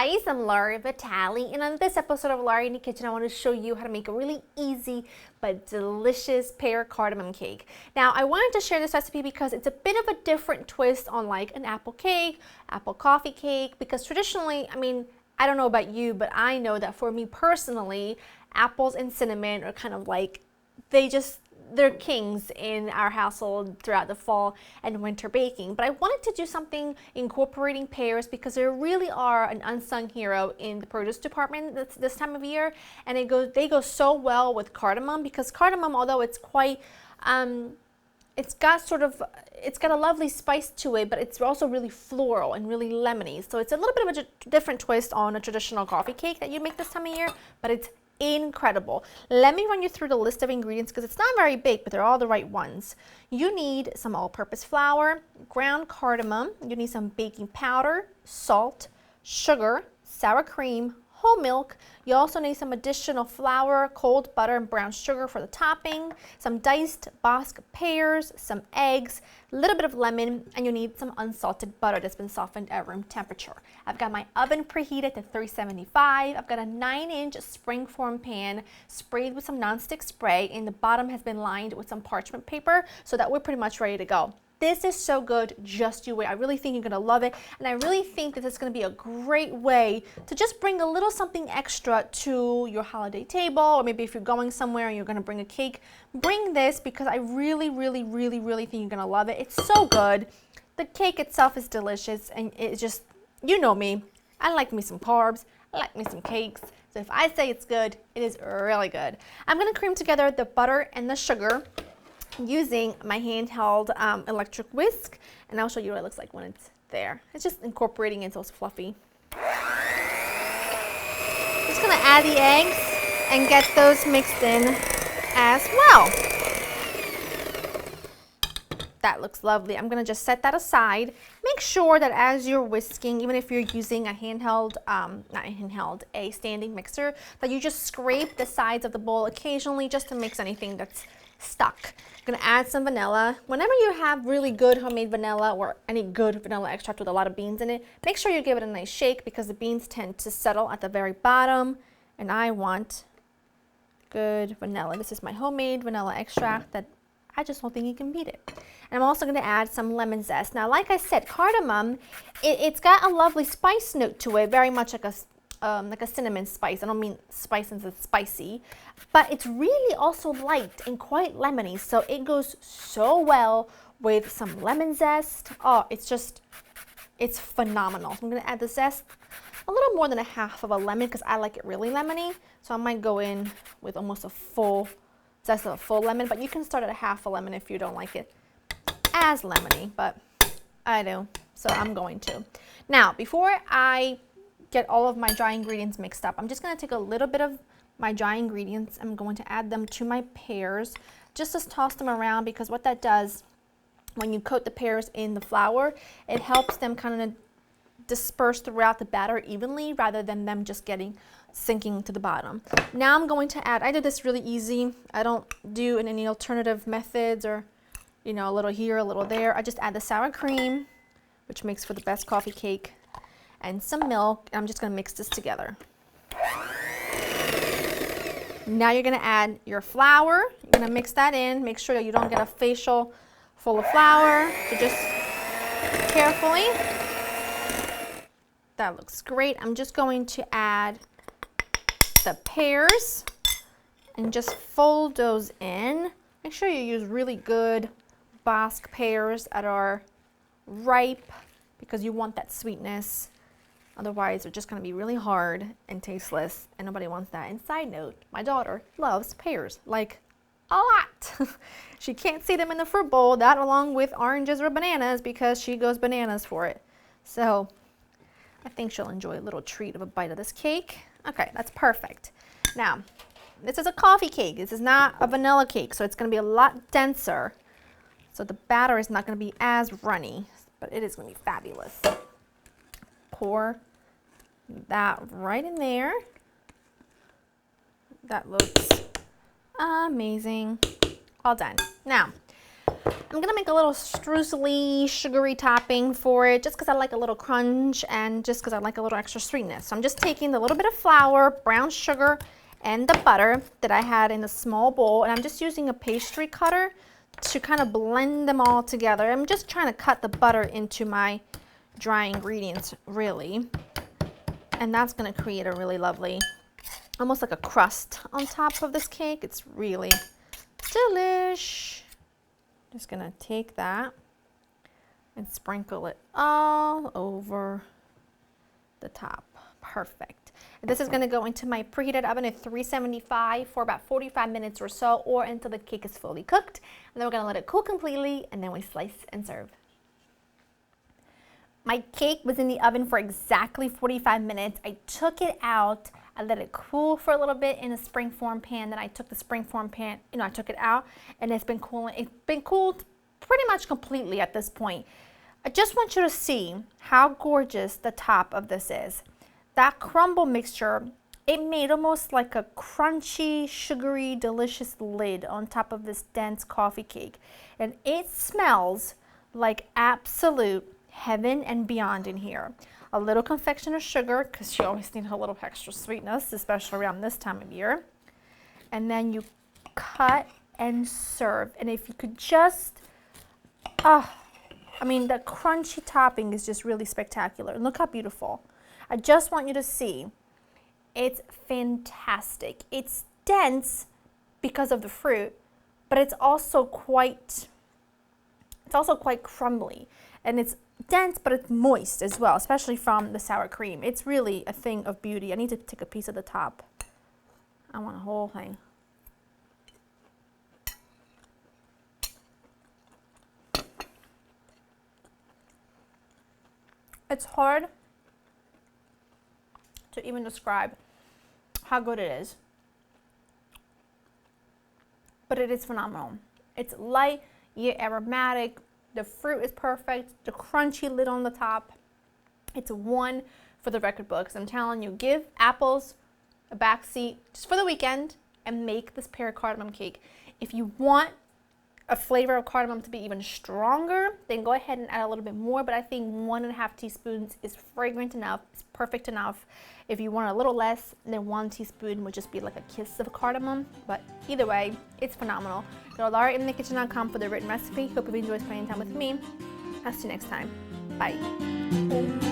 guys, I'm Laura Vitale, and on this episode of Laura in the Kitchen, I want to show you how to make a really easy but delicious pear cardamom cake. Now, I wanted to share this recipe because it's a bit of a different twist on like an apple cake, apple coffee cake, because traditionally, I mean, I don't know about you, but I know that for me personally, apples and cinnamon are kind of like, they're kings in our household throughout the fall and winter baking. But I wanted to do something incorporating pears because they really are an unsung hero in the produce department this time of year. And they go so well with cardamom because cardamom, although it's quite, it's got a lovely spice to it, but it's also really floral and really lemony. So it's a little bit of a different twist on a traditional coffee cake that you make this time of year, but it's incredible. Let me run you through the list of ingredients because it's not very big, but they're all the right ones. You need some all-purpose flour, ground cardamom, you need some baking powder, salt, sugar, sour cream, whole milk. You also need some additional flour, cold butter, and brown sugar for the topping, some diced Bosc pears, some eggs, a little bit of lemon, and you need some unsalted butter that's been softened at room temperature. I've got my oven preheated to 375. I've got a 9-inch springform pan sprayed with some nonstick spray, and the bottom has been lined with some parchment paper so that we're pretty much ready to go. This is so good, just you wait. I really think you're gonna love it, and I really think that it's gonna be a great way to just bring a little something extra to your holiday table, or maybe if you're going somewhere and you're gonna bring a cake, bring this because I really think you're gonna love it. It's so good. The cake itself is delicious, and it's just, you know me, I like me some carbs, I like me some cakes. So if I say it's good, it is really good. I'm gonna cream together the butter and the sugar using my handheld electric whisk, and I'll show you what it looks like when it's there. It's just incorporating it so it's fluffy. Just gonna add the eggs and get those mixed in as well. That looks lovely. I'm gonna just set that aside. Make sure that as you're whisking, even if you're using a handheld, a standing mixer, that you just scrape the sides of the bowl occasionally just to mix anything that's stuck. I'm gonna add some vanilla. Whenever you have really good homemade vanilla or any good vanilla extract with a lot of beans in it, make sure you give it a nice shake because the beans tend to settle at the very bottom, and I want good vanilla. This is my homemade vanilla extract that I just don't think you can beat it. And I'm also gonna add some lemon zest. Now, like I said, cardamom, it's got a lovely spice note to it, very much like a cinnamon spice. I don't mean spice as it's spicy, but it's really also light and quite lemony, so it goes so well with some lemon zest. Oh, it's phenomenal. So I'm gonna add the zest, a little more than a half of a lemon because I like it really lemony, so I might go in with almost a full zest of a full lemon, but you can start at a half a lemon if you don't like it as lemony, but I do, so I'm going to. Now, before I get all of my dry ingredients mixed up, I'm just going to take a little bit of my dry ingredients. I'm going to add them to my pears, just to toss them around, because what that does when you coat the pears in the flour, it helps them kind of disperse throughout the batter evenly rather than them just sinking to the bottom. Now I'm going to add, I did this really easy. I don't do any alternative methods or, you know, a little here, a little there. I just add the sour cream, which makes for the best coffee cake, and some milk. I'm just going to mix this together. Now you're going to add your flour. You're going to mix that in. Make sure that you don't get a facial full of flour. So just carefully. That looks great. I'm just going to add the pears and just fold those in. Make sure you use really good Bosc pears that are ripe because you want that sweetness. Otherwise, they're just going to be really hard and tasteless, and nobody wants that. And side note, my daughter loves pears, like a lot. She can't see them in the fruit bowl, that along with oranges or bananas, because she goes bananas for it. So I think she'll enjoy a little treat of a bite of this cake. Okay, that's perfect. Now, this is a coffee cake. This is not a vanilla cake, so it's going to be a lot denser. So the batter is not going to be as runny, but it is going to be fabulous. Pour that right in there. That looks amazing. All done. Now, I'm gonna make a little streusel-y, sugary topping for it just because I like a little crunch and just because I like a little extra sweetness. So I'm just taking the little bit of flour, brown sugar, and the butter that I had in a small bowl, and I'm just using a pastry cutter to kind of blend them all together. I'm just trying to cut the butter into my dry ingredients, really. And that's gonna create a really lovely, almost like a crust on top of this cake. It's really delish. Just gonna take that and sprinkle it all over the top. Perfect. This is gonna go into my preheated oven at 375 for about 45 minutes or so, or until the cake is fully cooked. And then we're gonna let it cool completely, and then we slice and serve. My cake was in the oven for exactly 45 minutes. I took it out, I let it cool for a little bit in a springform pan. Then I took the springform pan, I took it out, and it's been cooling. It's been cooled pretty much completely at this point. I just want you to see how gorgeous the top of this is. That crumble mixture, it made almost like a crunchy, sugary, delicious lid on top of this dense coffee cake. And it smells like absolute heaven and beyond in here. A little confection of sugar, because you always need a little extra sweetness, especially around this time of year. And then you cut and serve. And if you could just, I mean, the crunchy topping is just really spectacular. Look how beautiful. I just want you to see. It's fantastic. It's dense because of the fruit, but it's also quite crumbly. And it's dense, but it's moist as well, especially from the sour cream. It's really a thing of beauty. I need to take a piece of the top. I want a whole thing. It's hard to even describe how good it is, but it is phenomenal. It's light yet aromatic. The fruit is perfect. The crunchy lid on the top. It's one for the record books. I'm telling you, give apples a backseat just for the weekend and make this pear cardamom cake. If you want a flavor of cardamom to be even stronger, then go ahead and add a little bit more, but I think 1.5 teaspoons is fragrant enough, it's perfect enough. If you want a little less, then 1 teaspoon would just be like a kiss of cardamom, but either way, it's phenomenal. Go to laurainthekitchen.com for the written recipe. Hope you enjoyed spending time with me. I'll see you next time. Bye.